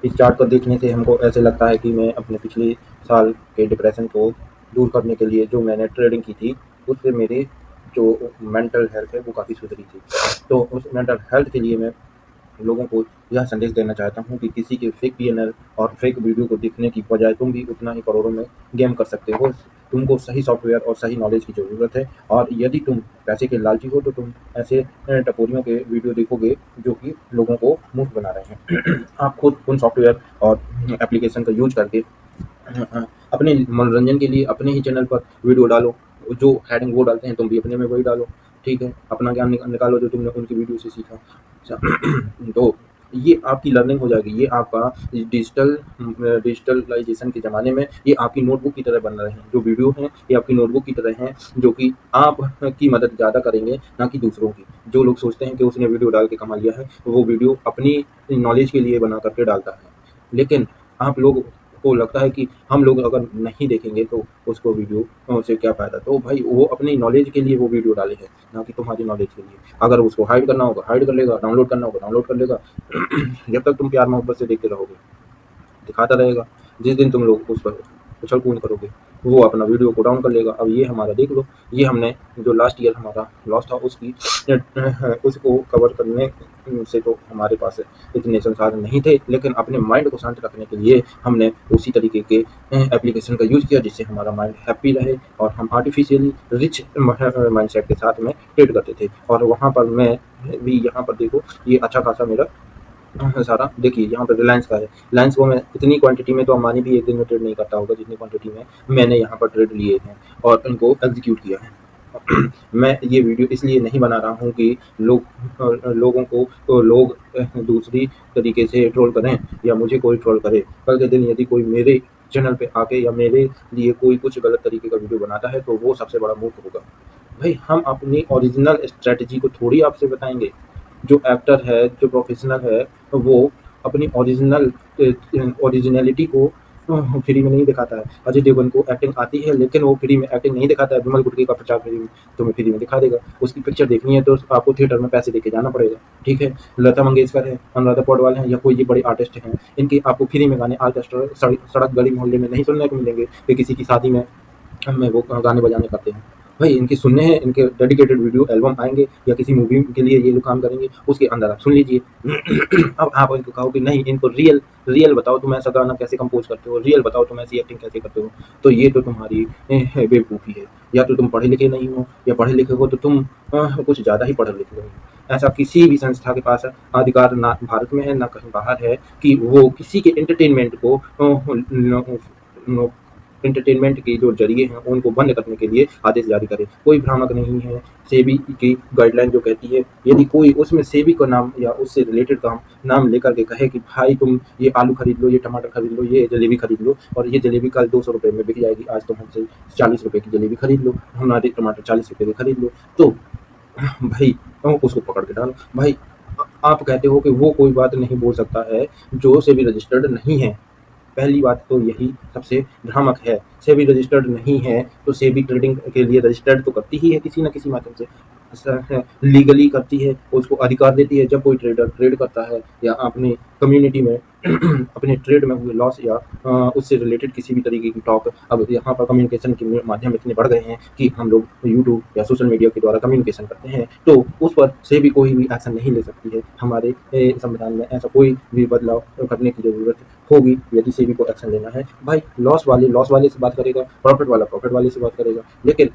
इस चार्ट को देखने से हमको ऐसे लगता है कि मैं अपने पिछले साल के डिप्रेशन को दूर करने के लिए जो मैंने ट्रेडिंग की थी, उससे मेरी जो मेंटल हेल्थ है वो काफ़ी सुधरी थी। तो उस मेंटल हेल्थ के लिए मैं लोगों को यह संदेश देना चाहता हूँ कि किसी के फेक पीएनआर और फेक वीडियो को देखने की बजाय तुम भी उतना ही करोड़ों में गेम कर सकते हो। तुमको सही सॉफ्टवेयर और सही नॉलेज की ज़रूरत है, और यदि तुम पैसे के लालची हो तो तुम ऐसे टपोरियों के वीडियो देखोगे जो कि लोगों को मूर्ख बना रहे हैं। आप खुद उन सॉफ्टवेयर और एप्लीकेशन का यूज करके अपने मनोरंजन के लिए अपने ही चैनल पर वीडियो डालो। जो हेडिंग वो डालते हैं तुम भी अपने में वही डालो, ठीक है? अपना ज्ञान निकालो जो तुमने उनकी वीडियो से सीखा। तो ये आपकी लर्निंग हो जाएगी। ये आपका डिजिटलाइजेशन के ज़माने में ये आपकी नोटबुक की तरह बन रहे हैं। जो वीडियो हैं ये आपकी नोटबुक की तरह हैं, जो कि आपकी मदद ज़्यादा करेंगे, ना कि दूसरों की। जो लोग सोचते हैं कि उसने वीडियो डाल के कमा लिया है, वो वीडियो अपनी नॉलेज के लिए बना करके डालता है। लेकिन आप लोग को लगता है कि हम लोग अगर नहीं देखेंगे तो उसको वीडियो से क्या फ़ायदा। तो भाई वो अपनी नॉलेज के लिए वो वीडियो डाले हैं, ना कि तुम्हारी नॉलेज के लिए। अगर उसको हाइड करना होगा हाइड कर लेगा, डाउनलोड करना होगा डाउनलोड कर लेगा। जब तक तुम प्यार मोहब्बत से देखते रहोगे दिखाता रहेगा। जिस दिन तुम लोग उस पर उछल कूद करोगे वो अपना वीडियो को डाउन कर लेगा। अब ये हमारा देख लो, ये हमने जो लास्ट ईयर हमारा लॉस था उसकी उसको कवर करने से तो हमारे पास इतने संसाधन नहीं थे, लेकिन अपने माइंड को शांत रखने के लिए हमने उसी तरीके के एप्लीकेशन का यूज़ किया जिससे हमारा माइंड हैप्पी रहे, और हम आर्टिफिशियली रिच माइंडसेट के साथ में ट्रेड करते थे। और वहाँ पर मैं भी, यहाँ पर देखो ये अच्छा खासा मेरा सारा देखिए यहाँ पर रिलायंस का है। रिलायंस को मैं इतनी क्वांटिटी में तो अंबानी भी एक दिन में ट्रेड नहीं करता होगा जितनी क्वांटिटी में मैंने यहाँ पर ट्रेड लिए हैं और इनको एग्जीक्यूट किया है। मैं ये वीडियो इसलिए नहीं बना रहा हूँ कि लोगों को तो लोग दूसरी तरीके से ट्रोल करें या मुझे कोई ट्रोल करे। कल के दिन यदि कोई मेरे चैनल पे आके या मेरे लिए कोई कुछ गलत तरीके का वीडियो बनाता है तो वो सबसे बड़ा मूर्ख होगा। भाई हम अपनी ओरिजिनल स्ट्रेटजी को थोड़ी आपसे बताएंगे। जो एक्टर है, जो प्रोफेशनल है, वो अपनी ओरिजिनलिटी को फ्री में नहीं दिखाता है। अजय देवगन को एक्टिंग आती है लेकिन वो फ्री में एक्टिंग नहीं दिखाता है। विमल गुटकी का प्रचार तुम्हें फ्री में दिखा देगा। उसकी पिक्चर देखनी है तो आपको थिएटर में पैसे देके जाना पड़ेगा, ठीक है? लता मंगेशकर है, अनुराधा पौडवाल हैं, या कोई ये बड़े आर्टिस्ट हैं, इनके आपको फ्री में गाने ऑर्केस्ट्रा सड़क गली मोहल्ले में नहीं सुनने को मिलेंगे कि किसी की शादी में वो गाने बजाने करते हैं। भाई इनके सुनने हैं, इनके डेडिकेटेड वीडियो एल्बम आएंगे या किसी मूवी के लिए ये लोग काम करेंगे, उसके अंदर आप सुन लीजिए। अब आप इनको कहो कि नहीं, इनको रियल रियल बताओ तुम ऐसा गाना कैसे कंपोज करते हो, रियल बताओ तुम ऐसी एक्टिंग कैसे करते हो, तो ये तो तुम्हारी बेवकूफ़ी है। या तो तुम पढ़े लिखे नहीं हो, या पढ़े लिखे हो तो तुम कुछ ज़्यादा ही पढ़े लिखे हो। ऐसा किसी भी संस्था के पास अधिकार ना भारत में है ना कहीं बाहर है कि वो किसी के एंटरटेनमेंट को एंटरटेनमेंट के जो जरिए हैं उनको बंद करने के लिए आदेश जारी करे। कोई भ्रामक नहीं है। सेबी की गाइडलाइन जो कहती है, यदि कोई उसमें सेबी का नाम या उससे रिलेटेड काम नाम लेकर के कहे कि भाई तुम ये आलू खरीद लो, ये टमाटर खरीद लो, ये जलेबी खरीद लो, और ये जलेबी कल 200 रुपये में बिक जाएगी, आज तुम हमसे 40 रुपये की जलेबी खरीद लो, हमारे टमाटर 40 रुपये के खरीद लो, तो भाई उसको पकड़ के डालो। भाई आप कहते हो कि वो कोई बात नहीं बोल सकता है जो सेबी रजिस्टर्ड नहीं है। पहली बात तो यही सबसे भ्रामक है। सेबी रजिस्टर्ड नहीं है तो सेबी ट्रेडिंग के लिए रजिस्टर्ड तो करती ही है किसी न किसी माध्यम से, लीगली करती है, उसको अधिकार देती है। जब कोई ट्रेडर ट्रेड करता है या अपनी कम्युनिटी में अपने ट्रेड में हुए लॉस या उससे रिलेटेड किसी भी तरीके की टॉक, अब यहाँ पर कम्युनिकेशन के माध्यम इतने बढ़ गए हैं कि हम लोग यूट्यूब या सोशल मीडिया के द्वारा कम्युनिकेशन करते हैं, तो उस पर से भी कोई भी एक्शन नहीं ले सकती है। हमारे संविधान में ऐसा कोई भी बदलाव करने की ज़रूरत होगी यदि सेबी को एक्शन लेना है। भाई लॉस वाले से बात करेगा, प्रॉफिट वाले से बात करेगा। लेकिन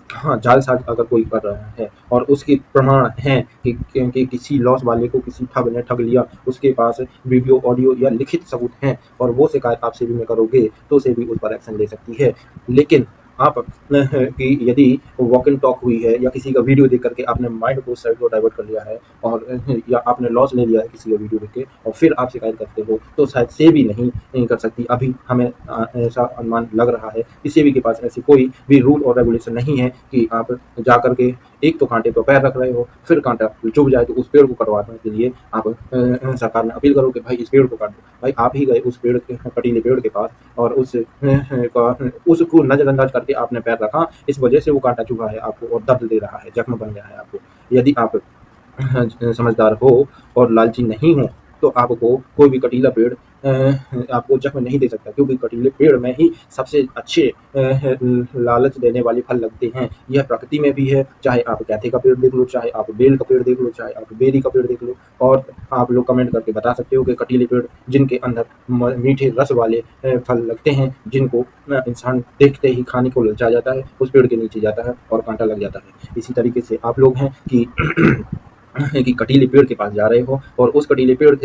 हाँ, जालसाज अगर कोई कर रहा है और उसके प्रमाण हैं कि किसी लॉस वाले को किसी ठग ने ठग लिया, उसके पास वीडियो, ऑडियो या लिखित सबूत हैं, और वो शिकायत आप सेबी में करोगे तो सेबी उस पर एक्शन ले सकती है। लेकिन आप कि यदि वॉक एंड टॉक हुई है या किसी का वीडियो देख करके आपने माइंड को उस साइड को डाइवर्ट कर लिया है, और या आपने लॉस ले लिया है किसी का वीडियो देख के और फिर आप शिकायत करते हो, तो शायद सेबी नहीं कर सकती। अभी हमें ऐसा अनुमान लग रहा है कि सेबी के पास ऐसी कोई भी रूल और रेगुलेशन नहीं है कि आप जा करके एक तो कांटे पर पैर रख रहे हो, फिर कांटा चुभ जाए तो उस पेड़ को कटवाने के लिए आप सरकार में अपील करो कि भाई इस पेड़ को काट दो। भाई आप ही गए उस पेड़ के कटीले पेड़ के पास और उसको नजरअंदाज करके आपने पैर रखा, इस वजह से वो कांटा चुभा है आपको और दर्द दे रहा है, जख्म बन गया है आपको। यदि आप समझदार हो और लालची नहीं हो तो आपको कोई भी कटीला पेड़ आपको जख्म नहीं दे सकता, क्योंकि कटीले पेड़ में ही सबसे अच्छे लालच देने वाले फल लगते हैं। यह प्रकृति में भी है, चाहे आप कैथे का पेड़ देख लो, चाहे आप बेल का पेड़ देख लो, चाहे आप बेरी का पेड़ देख लो। और आप लोग कमेंट करके बता सकते हो कि कटीले पेड़ जिनके अंदर मीठे रस वाले फल लगते हैं, जिनको इंसान देखते ही खाने को ललचा जाता है, उस पेड़ के नीचे जाता है और कांटा लग जाता है। इसी तरीके से आप लोग हैं कि कि कटीले पेड़ के पास जा रहे हो और उस कटीले पेड़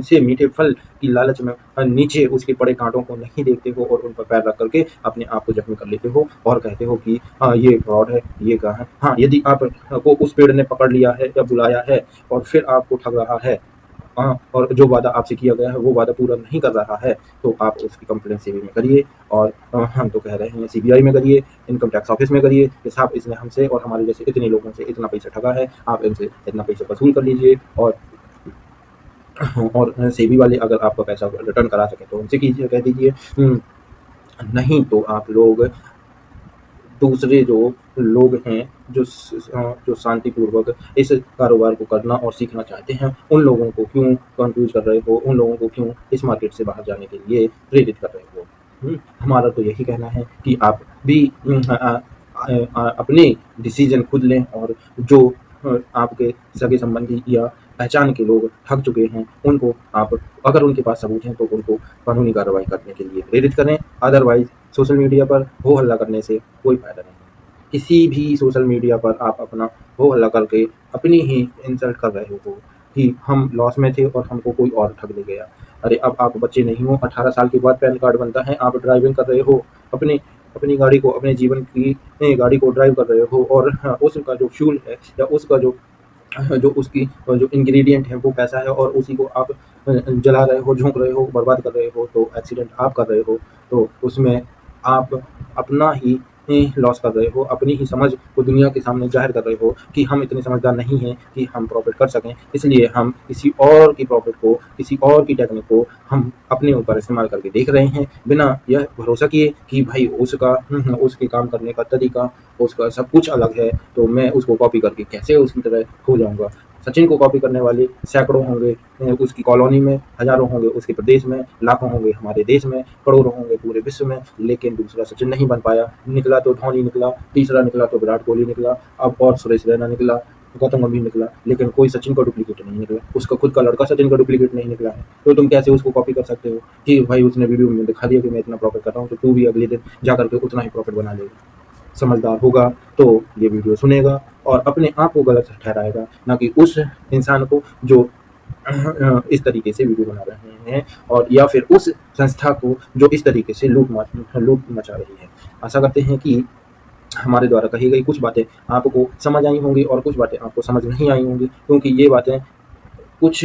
से मीठे फल की लालच में नीचे उसके पड़े कांटों को नहीं देखते हो और उन पर पैर रख करके अपने आप को जख्मी कर लेते हो और कहते हो कि ये फ्रॉड है, ये कहाँ है। हाँ, यदि आपको उस पेड़ ने पकड़ लिया है या बुलाया है और फिर आपको ठग रहा है, और जो वादा आपसे किया गया है वो वादा पूरा नहीं कर रहा है, तो आप उसकी कंप्लेंट सीबी में करिए। और हम तो कह रहे हैं सीबीआई में करिए, इनकम टैक्स ऑफिस में करिए कि साहब इसने हमसे और हमारे जैसे इतने लोगों से इतना पैसा ठगा है, आप इनसे इतना पैसा वसूल कर लीजिए। और सेबी वाले अगर आपका पैसा रिटर्न करा सके तो उनसे कीजिए, कह दीजिए। नहीं तो आप लोग दूसरे जो लोग हैं जो शांतिपूर्वक इस कारोबार को करना और सीखना चाहते हैं, उन लोगों को क्यों कंफ्यूज कर रहे हो, उन लोगों को क्यों इस मार्केट से बाहर जाने के लिए प्रेरित कर रहे हो। हमारा तो यही कहना है कि आप भी अपने डिसीजन खुद लें और जो आपके सगे संबंधी या पहचान के लोग ठग चुके हैं उनको आप, अगर उनके पास सबूत हैं तो उनको कानूनी कार्रवाई करने के लिए प्रेरित करें। अदरवाइज सोशल मीडिया पर हो हल्ला करने से कोई फायदा नहीं है। किसी भी सोशल मीडिया पर आप अपना हो हल्ला करके अपनी ही इंसल्ट कर रहे हो कि हम लॉस में थे और हमको कोई और ठग ले गया। अरे अब आप बच्चे नहीं हो, 18 साल के बाद पैन कार्ड बनता है, आप ड्राइविंग कर रहे हो, अपने अपनी गाड़ी को, अपने जीवन की गाड़ी को ड्राइव कर रहे हो और उसका जो फ्यूल है या उसका जो उसकी जो इंग्रेडिएंट है वो कैसा है और उसी को आप जला रहे हो, झोंक रहे हो, बर्बाद कर रहे हो, तो एक्सीडेंट आप कर रहे हो। तो उसमें आप अपना ही लॉस कर रहे हो, अपनी ही समझ को दुनिया के सामने जाहिर कर रहे हो कि हम इतने समझदार नहीं हैं कि हम प्रॉफिट कर सकें, इसलिए हम किसी और की प्रॉफिट को, किसी और की टेक्निक को हम अपने ऊपर इस्तेमाल करके देख रहे हैं, बिना यह भरोसा किए कि भाई उसके काम करने का तरीका, उसका सब कुछ अलग है, तो मैं उसको कॉपी करके कैसे उसकी तरह हो जाऊँगा। सचिन को कॉपी करने वाले सैकड़ों होंगे, उसकी कॉलोनी में हज़ारों होंगे, उसके प्रदेश में लाखों होंगे, हमारे देश में करोड़ों होंगे, पूरे विश्व में, लेकिन दूसरा सचिन नहीं बन पाया। निकला तो धोनी निकला, तीसरा निकला तो विराट कोहली निकला, अब और सुरेश रैना निकला, गौतम गंभीर निकला, लेकिन कोई सचिन का डुप्लीकेट नहीं निकला। उसका खुद का लड़का सचिन का डुप्लीकेट नहीं निकला है, तो तुम कैसे उसको कॉपी कर सकते हो कि भाई उसने वीडियो में दिखा दिया कि मैं इतना प्रॉफिट कर रहा हूँ, तो तू भी अगले दिन जा करके उतना ही प्रॉफिट बना लेगा। समझदार होगा तो ये वीडियो सुनेगा और अपने आप को गलत ठहराएगा, ना कि उस इंसान को जो इस तरीके से वीडियो बना रहे हैं, और या फिर उस संस्था को जो इस तरीके से लूट मचा रही है। आशा करते हैं कि हमारे द्वारा कही गई कुछ बातें आपको समझ आई होंगी और कुछ बातें आपको समझ नहीं आई होंगी, क्योंकि ये बातें कुछ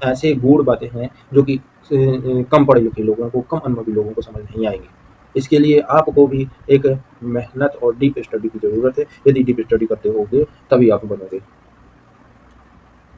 ऐसे गूढ़ बातें हैं जो कि कम पढ़े लिखे लोगों को, कम अनुभवी लोगों को समझ नहीं आएंगी। इसके लिए आपको भी एक मेहनत और डीप स्टडी की ज़रूरत है। यदि डीप स्टडी करते होगे तभी आप बनोगे।